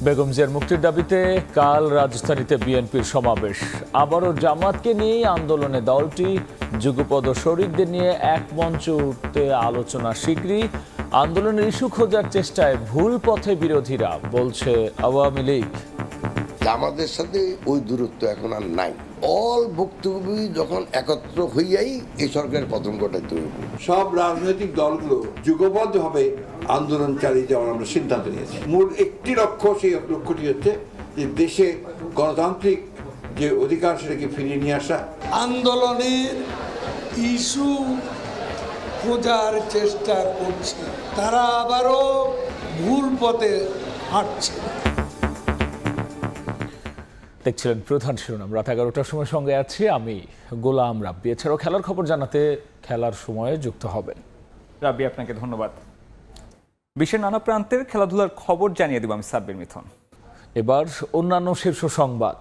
বেগম জিয়ার মুক্তির দাবিতে কাল রাজধানীতে বিএনপির সমাবেশ। আবারও জামাতকে নিয়ে আন্দোলনে দলটি যুগপৎ শরীকদের নিয়ে এক মঞ্চে উঠতে আলোচনা শীঘ্রই। আন্দোলনের ইস্যু খোঁজার চেষ্টায় ভুল পথে বিরোধীরা, বলছে আওয়ামী লীগ। আমাদের সাথে ওই দূরত্ব এখন আর নাই। অল ভুক্তভোগী যখন একত্র হইয়াই এই সরকারের পতন ঘটাইতে হইব। সব রাজনৈতিক দলগুলো যুগবদ্ধভাবে আন্দোলন চালিয়ে যাওয়ার আমরা সিদ্ধান্ত নিয়েছি। মূল একটি লক্ষ্য, সেই লক্ষ্যটি হচ্ছে যে দেশে গণতান্ত্রিক যে অধিকার সেটাকে ফিরিয়ে নিয়ে আসা। আন্দোলনের ইস্যু খোঁজার চেষ্টা করছে, তারা আবারও ভুল পথে হাঁটছে। দেখছিলেন প্রধান শিরোনাম। রাত 11টার সময় সঙ্গে আছি আমি গোলাম রাব্বি। এছাড়াও খেলার খবর জানাতে খেলার সময়ে যুক্ত হবেন রাব্বি। আপনাকে ধন্যবাদ। বিশ্বের নানা প্রান্তের খেলাধুলার খবর জানিয়ে দেব আমি সাব্বির মিথুন। এবার অন্যান্য শীর্ষ সংবাদ।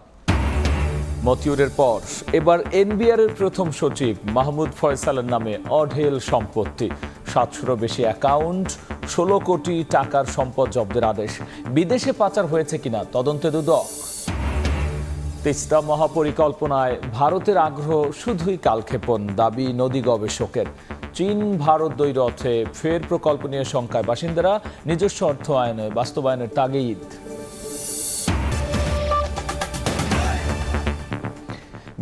মতিউরের পর এবার এনবিআর এর প্রথম সচিব মাহমুদ ফয়সালের নামে অঢেল সম্পত্তি, 700-রও বেশি অ্যাকাউন্ট, 16 কোটি টাকার সম্পদ জব্দের আদেশ। বিদেশে পাচার হয়েছে কিনা তদন্তে দুদক। তিস্তা মহাপরিকল্পনায় ভারতের আগ্রহ শুধুই কালক্ষেপণ, দাবি নদী গবেষকের। চীন ভারত দ্বৈরথে ফের প্রকল্প নিয়ে শঙ্কায় বাসিন্দারা, নিজস্ব অর্থায়নে বাস্তবায়নের তাগিদ।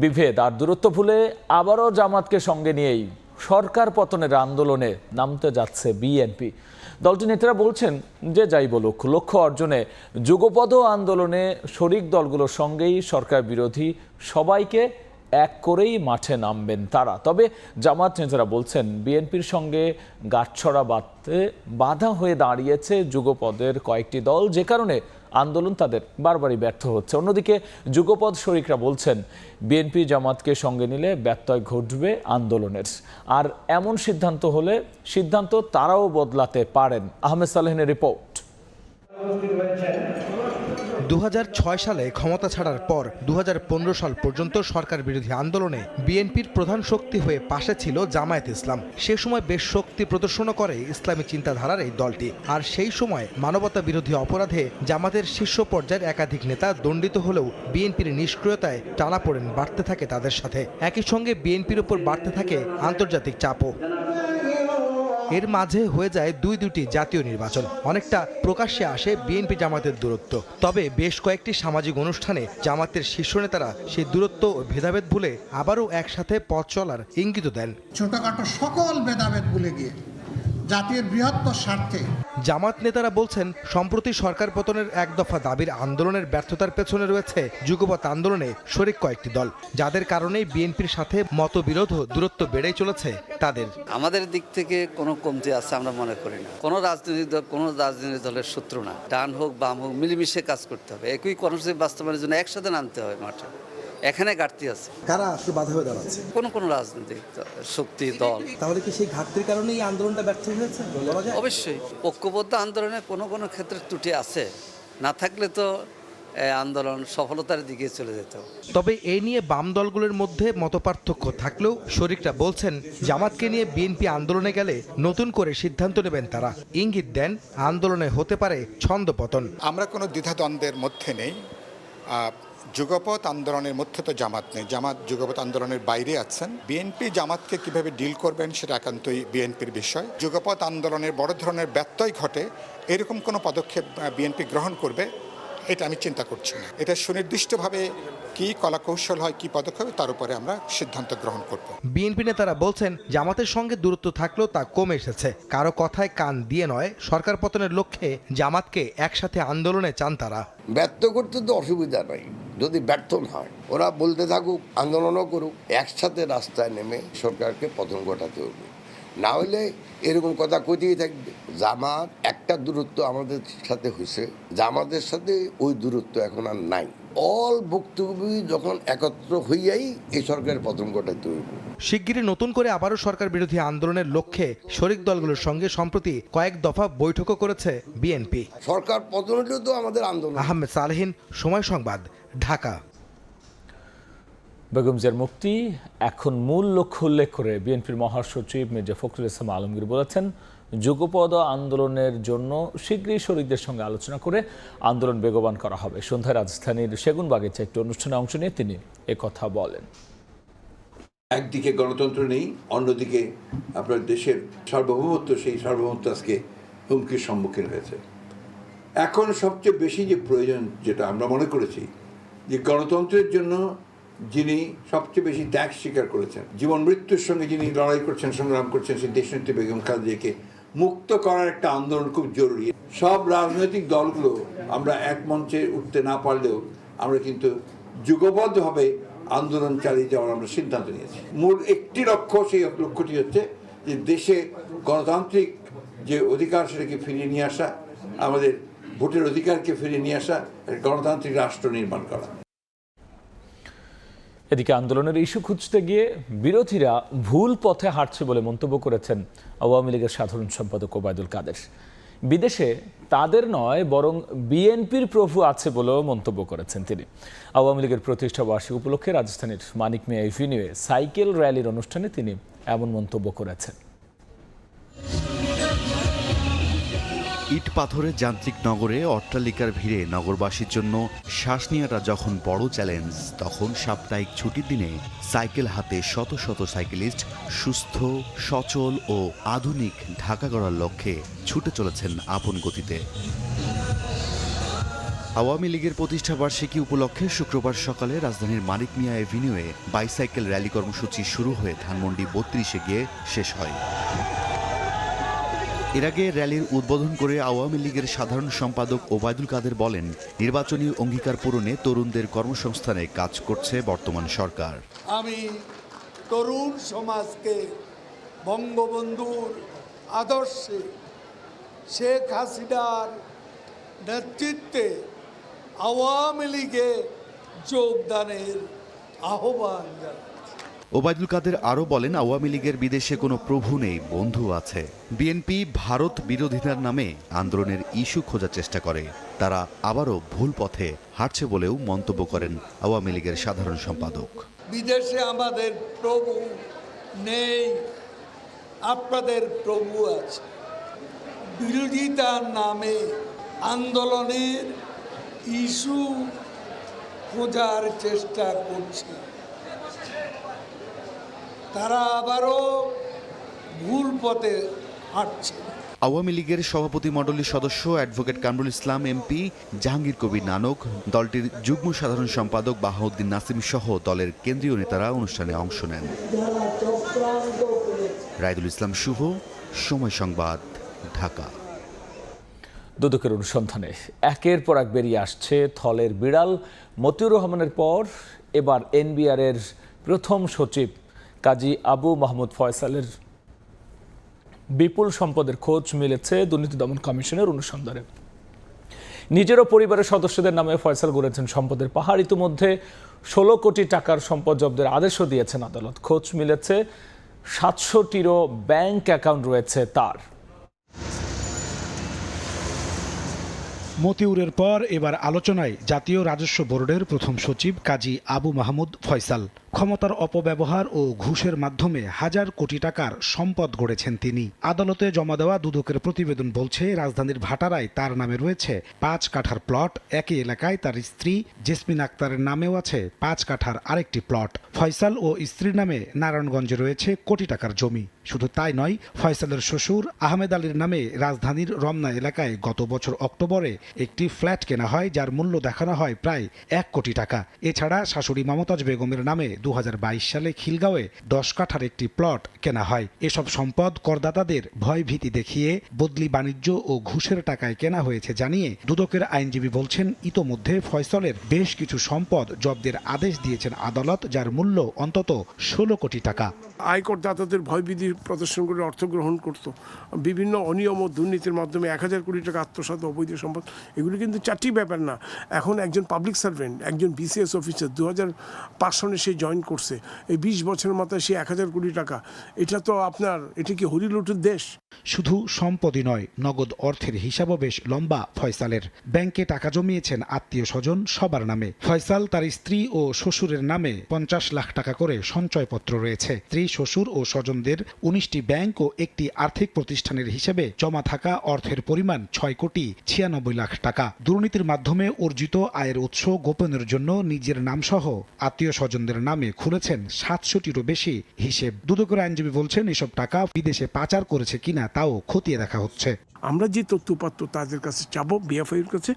বিভেদ আর দূরত্ব ভুলে আবারও জামাতকে সঙ্গে নিয়েই সরকার পতনের আন্দোলনে নামতে যাচ্ছে বিএনপি। দলটির নেতারা বলছেন যে যাই বলুক, লক্ষ্য অর্জনে যুগপৎ আন্দোলনে শরিক দলগুলোর সঙ্গেই সরকার বিরোধী সবাইকে এক করেই মাঠে নামবেন তারা। তবে জামাত নেতারা বলছেন বিএনপির সঙ্গে গাঁটছড়া বাঁধতে বাধা হয়ে দাঁড়িয়েছে যুগপদের কয়েকটি দল, যে কারণে আন্দোলন তাদের বারবারই ব্যর্থ হচ্ছে। অন্যদিকে যুগপৎ শরিকরা বলছেন বিএনপি জামাতকে সঙ্গে নিলে ব্যত্যয় ঘটবে আন্দোলনের, আর এমন সিদ্ধান্ত তারাও বদলাতে পারেন। আহমেদ সালেহিনের রিপোর্ট। 2006 সালে ক্ষমতা ছাড়ার পর 2015 সাল পর্যন্ত সরকার বিরোধী আন্দোলনে বিএনপির প্রধান শক্তি হয়ে পাশে ছিল জামায়াত ইসলাম। সে সময় বেশ শক্তি প্রদর্শন করে ইসলামী চিন্তাধারার এই দলটি। আর সেই সময় মানবতা বিরোধী অপরাধে জামাতের শীর্ষ পর্যায়ের একাধিক নেতা দণ্ডিত হলেও বিএনপির নিষ্ক্রিয়তায় টানাপোড়েন বাড়তে থাকে তাদের সাথে। একই সঙ্গে বিএনপির উপর বাড়তে থাকে আন্তর্জাতিক চাপও। এর মাঝে হয়ে যায় দুটি জাতীয় নির্বাচন। অনেকটা প্রকাশ্যে আসে বিএনপি জামাতের দূরত্ব। তবে বেশ কয়েকটি সামাজিক অনুষ্ঠানে জামাতের শীর্ষ নেতারা সেই দূরত্ব ও ভেদাভেদ ভুলে আবারও একসাথে পথ চলার ইঙ্গিত দেন। ছোটখাটো সকল ভেদাভেদ ভুলে গিয়ে জাতির বৃহত্তর স্বার্থে। জামাত নেতারা বলছেন সম্প্রতি সরকার পতনের এক দফা দাবির আন্দোলনের ব্যর্থতার পেছনে রয়েছে যুগপৎ আন্দোলনে শরিক কয়েকটি দল, যাদের কারণেই বিএনপির সাথে মতবিরোধ ও দূরত্ব বেড়েই চলেছে তাদের। আমাদের দিক থেকে কোনো কমতি আছে আমরা মনে করি না। কোনো রাজনৈতিক দলের শত্রু না। ডান হোক বাম হোক মিলেমিশে কাজ করতে হবে। একই কর্মসূচি বাস্তবায়নের জন্য একসাথে নামতে হবে মাঠে। এখানে ঘাটতি আছে। কারা আসলে বাধা হয়ে দাঁড়াচ্ছে? কোনো রাজনৈতিক শক্তি দল। তাহলে কি সেই ঘাটতির কারণেই আন্দোলনটা ব্যর্থ হয়েছে? অবশ্যই ঐক্যবদ্ধ আন্দোলনে কোনো ক্ষেত্রে ত্রুটি আছে, না থাকলে তো আন্দোলন সফলতার দিকে চলে যেত। তবে এই নিয়ে বাম দলগুলোর মধ্যে মতপার্থক্য থাকলেও শরিকরা বলছেন জামাতকে নিয়ে বিএনপি আন্দোলনে গেলে নতুন করে সিদ্ধান্ত নেবেন তারা। ইঙ্গিত দেন আন্দোলনে হতে পারে ছন্দপতন। আমরা কোনো দ্বিধাদ্বন্দ্বের মধ্যে নেই। যুগপৎ আন্দোলনের মধ্যে তো জামাত নেই, জামাত যুগপৎ আন্দোলনের বাইরে আছেন। বিএনপি জামাতকে কিভাবে ডিল করবেন সেটা একান্তই বিএনপির বিষয়। যুগপৎ আন্দোলনের বড় ধরনের ব্যত্যয় ঘটে এরকম কোনো পদক্ষেপ বিএনপি গ্রহণ করবে এটা আমি চিন্তা করছি না। এটা সুনির্দিষ্টভাবে কি কলাকৌশল হয়, কি পদক্ষেপ, তার উপরে আমরা সিদ্ধান্ত গ্রহণ করব। বিএনপি নেতারা বলছেন জামাতের সঙ্গে দূরত্ব থাকলেও তা কমে এসেছে। কারো কথায় কান দিয়ে নয়, সরকার পতনের লক্ষ্যে জামাতকে একসাথে আন্দোলনে চান তারা। ব্যর্থ করতে তো অসুবিধা নাই, যদি ব্যর্থ হয় ওরা বলতে থাকুক, আন্দোলনও করুক, একসাথে রাস্তায় নেমে সরকারকে পতন ঘটাতে হবে। না হলে এরকম কথা কইতেই থাকবে। জামাত একটা দূরত্ব আমাদের সাথে হয়েছে, জামাতের সাথে ওই দূরত্ব এখন আর নাই। অল ভুক্তভোগী যখন একত্র হইয়াই এই সরকারের পতন ঘটাতে হইব। শিগগিরই নতুন করে আবারও সরকার বিরোধী আন্দোলনের লক্ষ্যে শরিক দলগুলোর সঙ্গে সম্প্রতি কয়েক দফা বৈঠকও করেছে বিএনপি। সরকার পতন হলেও তো আমাদের আন্দোলন। আহমেদ সালেহিন, সময় সংবাদ, ঢাকা। বেগম জিয়ার মুক্তি এখন মূল লক্ষ্য উল্লেখ করে বিএনপির মহাসচিব মির্জা ফখরুল ইসলাম আলমগীর বলেছেন যুগপৎ আন্দোলনের জন্য শীঘ্রই শরিকদের সঙ্গে আলোচনা করে আন্দোলন বেগবান করা হবে। সন্ধ্যায় রাজধানীর সেগুনবাগিচা একটি অনুষ্ঠানে অংশ নিয়ে তিনি একথা বলেন। একদিকে গণতন্ত্র নেই, অন্যদিকে আপনার দেশের সার্বভৌমত্ব, সেই সার্বভৌমত্ব আজকে হুমকির সম্মুখীন হয়েছে। এখন সবচেয়ে বেশি যে প্রয়োজন, যেটা আমরা মনে করেছি, যে গণতন্ত্রের জন্য যিনি সবচেয়ে বেশি ত্যাগ স্বীকার করেছেন, জীবন মৃত্যুর সঙ্গে যিনি লড়াই করছেন, সংগ্রাম করছেন, সেই দেশনেত্রী বেগম খালেদা জিয়াকে মুক্ত করার একটা আন্দোলন খুব জরুরি। সব রাজনৈতিক দলগুলো আমরা এক মঞ্চে উঠতে না পারলেও আমরা কিন্তু যুগবদ্ধভাবে আন্দোলন চালিয়ে যাওয়ার আমরা সিদ্ধান্ত নিয়েছি। মূল একটি লক্ষ্য, সেই লক্ষ্যটি হচ্ছে যে দেশে গণতান্ত্রিক যে অধিকার সেটাকে ফিরিয়ে নিয়ে আসা, আমাদের ভোটের অধিকারকে ফিরিয়ে নিয়ে আসা, গণতান্ত্রিক রাষ্ট্র নির্মাণ করা। এদিকে আন্দোলনের ইস্যু খুঁজতে গিয়ে বিরোধীরা ভুল পথে হাঁটছে বলে মন্তব্য করেছেন আওয়ামী লীগের সাধারণ সম্পাদক ওবায়দুল কাদের। বিদেশে তাদের নয় বরং বিএনপির প্রভু আছে বলেও মন্তব্য করেছেন তিনি। আওয়ামী লীগের প্রতিষ্ঠা বার্ষিকী উপলক্ষে রাজধানীর মানিক মিয়া এভিনিউয়ে সাইকেল র্যালির অনুষ্ঠানে তিনি এমন মন্তব্য করেছেন। ইট পাথরের যান্ত্রিক নগরে অট্টালিকার ভিড়ে নগরবাসীর জন্য শ্বাস নেওয়াটা যখন বড় চ্যালেঞ্জ, তখন সাপ্তাহিক ছুটির দিনে সাইকেল হাতে শত শত সাইকেলিস্ট সুস্থ, সচল ও আধুনিক ঢাকা গড়ার লক্ষ্যে ছুটে চলেছেন আপন গতিতে। আওয়ামী লীগের প্রতিষ্ঠা বার্ষিকী উপলক্ষে শুক্রবার সকালে রাজধানীর মানিক মিয়া এভিনিউয়ে বাইসাইকেল র্যালি কর্মসূচি শুরু হয়ে ধানমন্ডি ৩২-এ গিয়ে শেষ হয়। এর আগে র্যালির উদ্বোধন করে আওয়ামী লীগের সাধারণ সম্পাদক ওবায়দুল কাদের বলেন, নির্বাচনী অঙ্গীকার পূরণে তরুণদের কর্মসংস্থানে কাজ করছে বর্তমান সরকার। আমি তরুণ সমাজকে বঙ্গবন্ধুর আদর্শে, শেখ হাসিনার নেতৃত্বে আওয়ামী লীগে যোগদানের আহ্বান জানাই। ওবায়দুল কাদের আরও বলেন, আওয়ামী লীগের বিদেশে কোনো প্রভু নেই, বন্ধু আছে। বিএনপি ভারত বিরোধিতার নামে আন্দোলনের ইস্যু খোঁজার চেষ্টা করে, তারা আবারও ভুল পথে হাঁটছে বলেও মন্তব্য করেন আওয়ামী লীগের সাধারণ সম্পাদক। বিদেশে আমাদের প্রভু নেই, আপনাদের প্রভু আছে। বিরোধিতার নামে আন্দোলনের ইস্যু খোঁজার চেষ্টা করছে, তারা আবারও ভুল পথে হাঁটছে। আওয়ামী লীগের সভাপতি মণ্ডলীর সদস্য অ্যাডভোকেট কামরুল ইসলাম এমপি, জাহাঙ্গীর কবির নানক, দলটির যুগ্ম সাধারণ সম্পাদক বাহাউদ্দিন নাসিম সহ দলের কেন্দ্রীয় নেতারা অনুষ্ঠানে অংশ নেন। রাইদুল ইসলাম শুভ, সময় সংবাদ, ঢাকা। দুদকের অনুসন্ধানে একের পর এক বেরিয়ে আসছে থলের বিড়াল। মতিউর রহমানের পর এবার এনবিআরের প্রথম সচিব কাজী আবু মাহমুদ ফয়সালের বিপুল সম্পদের খোঁজ মিলেছে দুর্নীতি দমন কমিশনের অনুসন্ধানে। নিজেরও পরিবারের সদস্যদের নামে ফয়সাল গড়েছেন সম্পদের পাহাড়। ইতিমধ্যে 16 কোটি টাকার সম্পদ জব্দের আদেশও দিয়েছেন আদালত। খোঁজ মিলেছে 700টিরও ব্যাংক অ্যাকাউন্ট রয়েছে তার। মতিউরের পর এবার আলোচনায় জাতীয় রাজস্ব বোর্ডের প্রথম সচিব কাজী আবু মাহমুদ ফয়সাল। ক্ষমতার অপব্যবহার ও ঘুষের মাধ্যমে হাজার কোটি টাকার সম্পদ গড়েছেন তিনি। আদালতে জমা দেওয়া দুদকের প্রতিবেদন বলছে, রাজধানীর ভাটারায় তার নামে রয়েছে 5 কাঠার প্লট। একই এলাকায় তার স্ত্রী জেসমিন আক্তারের নামেও আছে 5 কাঠার আরেকটি প্লট। ফয়সাল ও স্ত্রীর নামে নারায়ণগঞ্জে রয়েছে কোটি টাকার জমি। শুধু তাই নয়, ফয়সালের শ্বশুর আহমেদ আলীর নামে রাজধানীর রমনা এলাকায় গত বছর অক্টোবরে একটি ফ্ল্যাট কেনা হয়, যার মূল্য দেখানো হয় প্রায় 1 কোটি টাকা। এছাড়া শাশুড়ি মমতাজ বেগমের নামে 2022 সালে খিলগাঁওয়ে 10 কাঠার একটি প্লট কেনা হয়। এসব সম্পদ করদাতাদের ভয়ভীতি দেখিয়ে বদলি বাণিজ্য ও ঘুষের টাকায় কেনা হয়েছে জানিয়ে দুদকের আইনজীবী বলছেন, ইতোমধ্যে ফয়সালের বেশ কিছু সম্পদ জব্দের আদেশ দিয়েছেন আদালত, যার মূল্য অন্তত 16 কোটি টাকা। আয়করদাতাদের ভয়ভীতি প্রদর্শন করে অর্থ গ্রহণ করত, বিভিন্ন অনিয়ম ও দুর্নীতির মাধ্যমে 1000 কোটি টাকা আত্মসাৎ, অবৈধ সম্পদ, এগুলো কিন্তু চারটি ব্যাপার না। এখন একজন পাবলিক সার্ভেন্ট, একজন বিসিএস অফিসার 2005 সনে সে জয়েন করছে, এই 20 বছরের মাথায় সে 1000 কোটি টাকা, এটা তো আপনার, এটা কি হরিলুটের দেশ? শুধু সম্পদই নয়, নগদ অর্থের হিসাবও বেশ লম্বা ফয়সালের। ব্যাংকে টাকা জমিয়েছেন আত্মীয় স্বজন সবার নামে। ফয়সাল তার স্ত্রী ও শ্বশুরের নামে 50 লাখ টাকা করে সঞ্চয়পত্র রয়েছে। স্ত্রী, শ্বশুর ও স্বজনদের 19টি ব্যাংক ও একটি আর্থিক প্রতিষ্ঠানের হিসেবে জমা থাকা অর্থের পরিমাণ 6,96,00,000 লাখ টাকা। দুর্নীতির মাধ্যমে অর্জিত আয়ের উৎস গোপনের জন্য নিজের নামসহ আত্মীয় স্বজনদের নামে খুলেছেন 700টিরও বেশি হিসেব। দুদকের আইনজীবী বলছেন, এসব টাকা বিদেশে পাচার করেছে কিনা তাও খতিয়ে দেখা হচ্ছে। আমরা যে তথ্যপাত্র তাদের কাছে চাবো বিএফআইউর কাছে,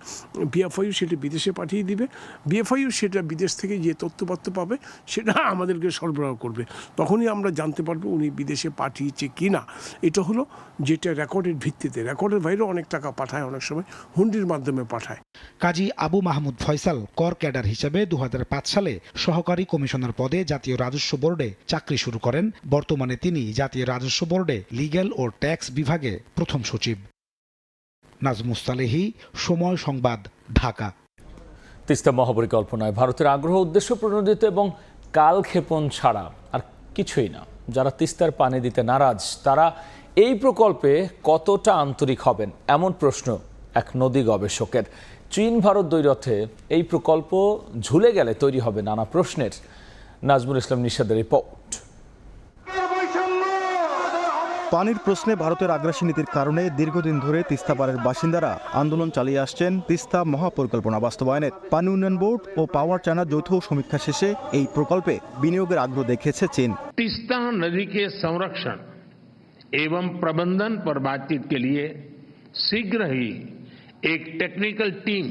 বিএফআইউ সেটা বিদেশে পাঠিয়ে দিবে, বিএফআইউ সেটা বিদেশ থেকে যে তথ্যপাত্র পাবে সেটা আমাদেরকে সরবরাহ করবে। তখনই আমরা জানতে পারবো উনি বিদেশে পাঠিয়েছে কি না। এটা হলো যেটা রেকর্ডের ভিত্তিতে, রেকর্ডের বাইরেও অনেক টাকা পাঠায়, অনেক সময় হুন্ডির মাধ্যমে পাঠায়। কাজী আবু মাহমুদ ফয়সাল কর ক্যাডার হিসেবে 2005 সালে সহকারী কমিশনার পদে জাতীয় রাজস্ব বোর্ডে চাকরি শুরু করেন। বর্তমানে তিনি জাতীয় রাজস্ব বোর্ডে লিগ্যাল ও ট্যাক্স বিভাগে প্রথম সচিব। নাজমুস সালেহী, সময় সংবাদ, ঢাকা। তিস্তা মহাপরিকল্পনায় ভারতের আগ্রহ উদ্দেশ্য প্রণোদিত এবং কালক্ষেপণ ছাড়া আর কিছুই না। যারা তিস্তার পানি দিতে নারাজ তারা এই প্রকল্পে কতটা আন্তরিক হবেন, এমন প্রশ্ন এক নদী গবেষকের। চীন ভারত দ্বৈরথে এই প্রকল্প ঝুলে গেলে তৈরি হবে নানা প্রশ্নের। নাজমুল ইসলাম নিশাদের রিপোর্ট। পানির প্রশ্নে ভারতের আগ্রাসী নীতির কারণে দীর্ঘদিন ধরে তিস্তা পাড়ের বাসিন্দারা আন্দোলন চালিয়ে আসছেন তিস্তা মহাপরিকল্পনা বাস্তবায়নের। পানি উন্নয়ন বোর্ড ও পাওয়ার চায়না যৌথ সমীক্ষা শেষে এই প্রকল্পে বিনিয়োগের আগ্রহ দেখিয়েছে চীন। তিস্তা নদী के संरक्षण एवं प्रबंधन पर बातचीत के लिए शीघ्र ही एक टेक्निकल टीम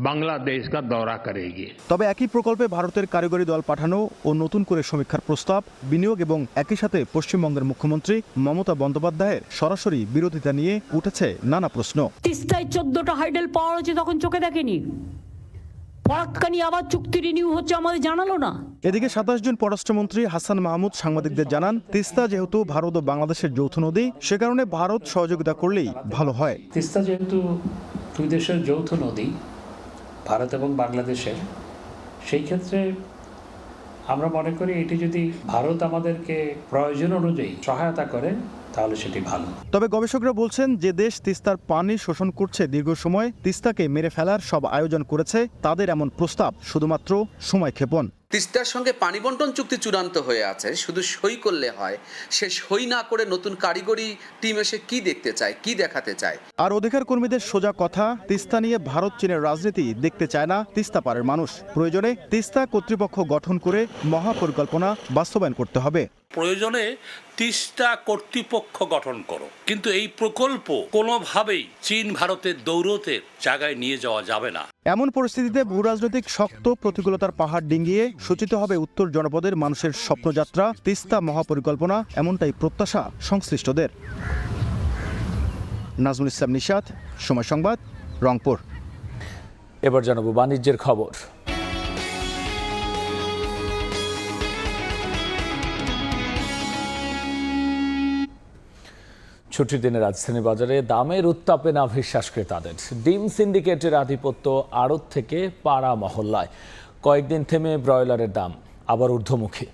বাংলাদেশ का दौरा करेगी। তবে একই প্রকল্পে ভারতের কারিগরি দল পাঠানো ও নতুন করে সমীক্ষার প্রস্তাব, বিনিয়োগ এবং একই সাথে পশ্চিমবঙ্গের মুখ্যমন্ত্রী মমতা বন্দ্যোপাধ্যায়ের সরাসরি বিরোধিতা নিয়ে উঠেছে নানা প্রশ্ন। তিস্তায় 14টা হাইডেল পাওয়ার হচ্ছে, তখন চোখে দেখেনি। ফরাক্কানি আবার চুক্তি রিনিউ হচ্ছে, আমাদের জানালো না। এদিকে 27 জুন পররাষ্ট্রমন্ত্রী হাসান মাহমুদ সাংবাদিকদের জানান, তিস্তা যেহেতু ভারত ও বাংলাদেশের যৌথ নদী, সে কারণে ভারত সহযোগিতা করলেই ভালো হয়। তিস্তা যেহেতু দুই দেশের যৌথ নদী, ভারত এবং বাংলাদেশের, সেই ক্ষেত্রে আমরা মনে করি এটি যদি ভারত আমাদেরকে প্রয়োজন অনুযায়ী সহায়তা করে তাহলে সেটি ভালো। তবে গবেষকরা বলছেন, যে দেশ তিস্তার পানি শোষণ করছে দীর্ঘ সময়, তিস্তাকে মেরে ফেলার সব আয়োজন করেছে, তাদের এমন প্রস্তাব শুধুমাত্র সময়ক্ষেপণ। তিস্তার সঙ্গে পানি বন্টন চুক্তি চূড়ান্ত হয়ে আছে, শুধু সই করলে হয়। সে সই না করে নতুন কারিগরি টিম এসে কি দেখতে চায়, কি দেখাতে চায়। আর অধিকার কর্মীদের সোজা কথা, তিস্তা নিয়ে ভারত চীনের রাজনীতি দেখতে চায় না তিস্তা পাড়ের মানুষ। প্রয়োজনে তিস্তা কর্তৃপক্ষ গঠন করে মহাপরিকল্পনা বাস্তবায়ন করতে হবে। প্রয়োজনে তিস্তা কর্তৃপক্ষ গঠন করো, কিন্তু এই প্রকল্প কোনোভাবেই চীন ভারতের দৌরতের জায়গায় নিয়ে যাওয়া যাবে না। এমন পরিস্থিতিতে ভূরাজনৈতিক শক্ত প্রতিকূলতার পাহাড় ডিঙ্গিয়ে সূচিত হবে উত্তর জনপদের মানুষের স্বপ্নযাত্রা, তিস্তা মহাপরিকল্পনা, এমনটাই প্রত্যাশা সংশ্লিষ্টদের। নাজমুল ইসলাম নিশাত, সময় সংবাদ, রংপুর। এবার জানাবো বাণিজ্যের খবর। ছুটির দিনে রাজধানী বাজারে দামের উত্তাপে নাভিশ্বাস ক্রেতাদের। ডিম সিন্ডিকেটের আধিপত্য আড়ত থেকে পাড়া মহল্লায়। কয়েকদিন থেমে ব্রয়লারের দাম আবার ঊর্ধ্বমুখী।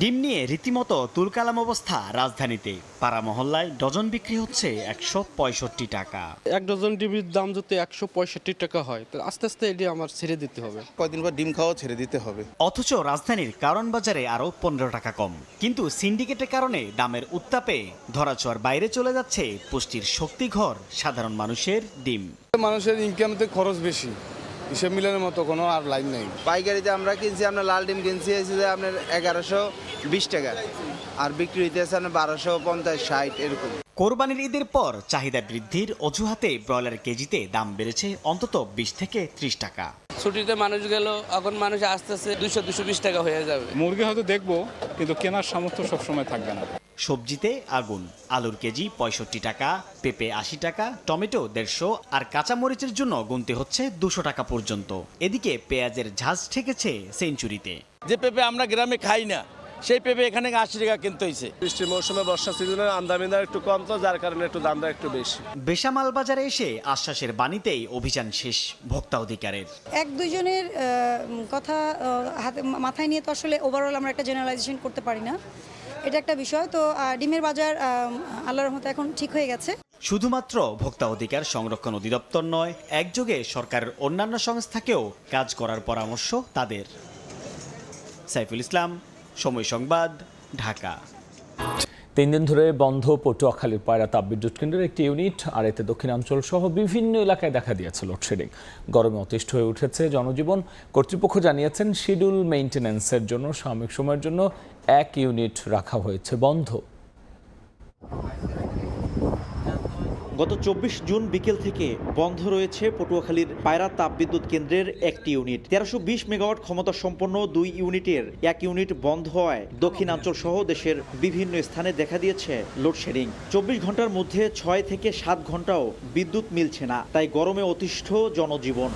ডিম নিয়ে রীতিমতো তুলকালাম অবস্থা রাজধানীতে। পাড়া মহল্লায় ডজন বিক্রি হচ্ছে 165 টাকা। এক ডজন ডিমের দাম যদি 165 টাকা হয়, তাহলে আস্তে আস্তে এটি আমার ছেড়ে দিতে হবে। কয়েকদিন পর ডিম খাওয়া ছেড়ে দিতে হবে। অথচ রাজধানীর কারণ বাজারে আরো 15 টাকা কম। কিন্তু সিন্ডিকেটের কারণে দামের উত্তাপে ধরাছোঁয়ার বাইরে চলে যাচ্ছে পুষ্টির শক্তিঘর সাধারণ মানুষের ডিম। মানুষের ইনকামতে খরচ বেশি, হিসেব মিলানোর মতো কোনো আর লাইন নেই। পাইকারিতে আমরা কিনছি, আপনার লাল ডিম কিনছি আপনার 1120 টাকা, আর বিক্রি হইতেছে আপনার 1250-60 এরকম। কোরবানির ঈদের পর চাহিদা বৃদ্ধির অজুহাতে ব্রয়লার কেজিতে দাম বেড়েছে অন্তত 20 থেকে 30 টাকা। ছুটিতে মানুষ গেল, এখন মানুষ আসতেছে 200-220 টাকা হয়ে যাবে। মুরগি হয়তো দেখবো, কিন্তু কেনার সামর্থ্য সবসময় থাকবে না। সবজিতে আগুন। আলুর কেজি 65 টাকা, পেঁপে 80 টাকা, টমেটো 150, আর কাঁচামরিচের জন্য গুনতে হচ্ছে 200 টাকা পর্যন্ত। এদিকে পেঁয়াজের ঝাঁজ ঠেকেছে সেঞ্চুরিতে। যে পেঁপে আমরা গ্রামে খাই না, সেই পেঁপে এখানে 80 টাকা কিনতে হয়েছে। বৃষ্টির মৌসুমে, বর্ষা সিজনে আমদানিটা একটু কম, তো যার কারণে একটু দামটা একটু বেশি। বেসামাল বাজারে এসে আশ্বাসের বাণীতেই অভিযান শেষ ভোক্তা অধিকারের। এক দুইজনের কথা হাতে মাথায় নিয়ে তো আসলে ওভারঅল আমরা একটা জেনারেলাইজেশন করতে পারি না। এটা একটা বিষয়। তো ডিমের বাজার আল্লাহর রহমতে এখন ঠিক হয়ে গেছে। শুধুমাত্র ভোক্তা অধিকার সংরক্ষণ অধিদপ্তর নয়, একযোগে সরকারের অন্যান্য সংস্থাকেও কাজ করার পরামর্শ তাদের। সাইফুল ইসলাম, সময় সংবাদ, ঢাকা। 3 দিন ধরে বন্ধ পটুয়াখালীর পায়রা তাপবিদ্যুৎ কেন্দ্রের একটি ইউনিট, আর এতে দক্ষিণাঞ্চল সহ বিভিন্ন এলাকায় দেখা দিয়েছে লোডশেডিং। গরমে অতিষ্ঠ হয়ে উঠেছে জনজীবন। কর্তৃপক্ষ জানিয়েছেন শিডিউল মেইনটেন্যান্সের জন্য সাময়িক সময়ের জন্য 1 ইউনিট রাখা হয়েছে বন্ধ। গত 24 জুন বিকেল থেকে বন্ধ রয়েছে পটুয়াখালীর পায়রা তাপবিদ্যুৎ কেন্দ্রের একটি ইউনিট। 1320 মেগাওয়াট ক্ষমতা সম্পন্ন 2 ইউনিটের 1 ইউনিট বন্ধ হওয়ায় দক্ষিণাঞ্চল সহ দেশের বিভিন্ন স্থানে দেখা দিয়েছে লোডশেডিং। 24 ঘন্টার মধ্যে 6 থেকে 7 ঘন্টাও বিদ্যুৎ মিলছে না, তাই গরমে অতিষ্ঠ জনজীবন।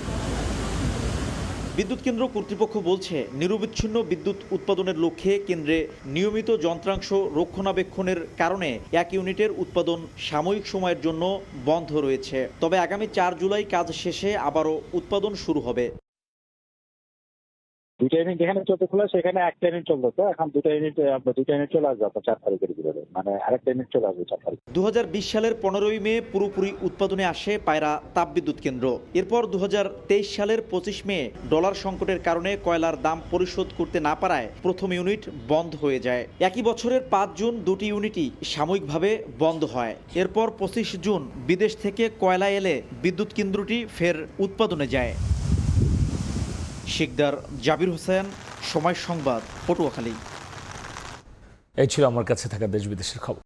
বিদ্যুৎ কেন্দ্র কর্তৃপক্ষ বলছে, নিরবিচ্ছিন্ন বিদ্যুৎ উৎপাদনের লক্ষ্যে কেন্দ্রে নিয়মিত যন্ত্রাংশ রক্ষণাবেক্ষণের কারণে 1 ইউনিটের উৎপাদন সাময়িক সময়ের জন্য বন্ধ রয়েছে। তবে আগামী 4 জুলাই কাজ শেষে আবারও উৎপাদন শুরু হবে। 2টা ইউনিট যেখানে চলতে খোলা সেখানে 1টা ইউনিট চলতো, এখন 2টা ইউনিট চলে আসবে 4 তারিখের ভিতরে, মানে আরেকটা ইউনিট চলে আসবে 4 তারিখ। 2020 সালের 15ই মে পুরোপুরি উৎপাদনে আসে পায়রা তাপবিদ্যুৎ কেন্দ্র। এরপর 2023 সালের 25 মে ডলার সংকটের কারণে কয়লার দাম পরিশোধ করতে না পারায় প্রথম ইউনিট বন্ধ হয়ে যায়। একই বছরের 5 জুন 2টি ইউনিটই সাময়িকভাবে বন্ধ হয়। এরপর 25 জুন বিদেশ থেকে কয়লা এলে বিদ্যুৎ কেন্দ্রটি ফের উৎপাদনে যায়। শিকদার, জাবির হোসেন, সময় সংবাদ, পটুয়াখালী। এই ছিল আমার কাছে থাকা দেশ বিদেশের খবর।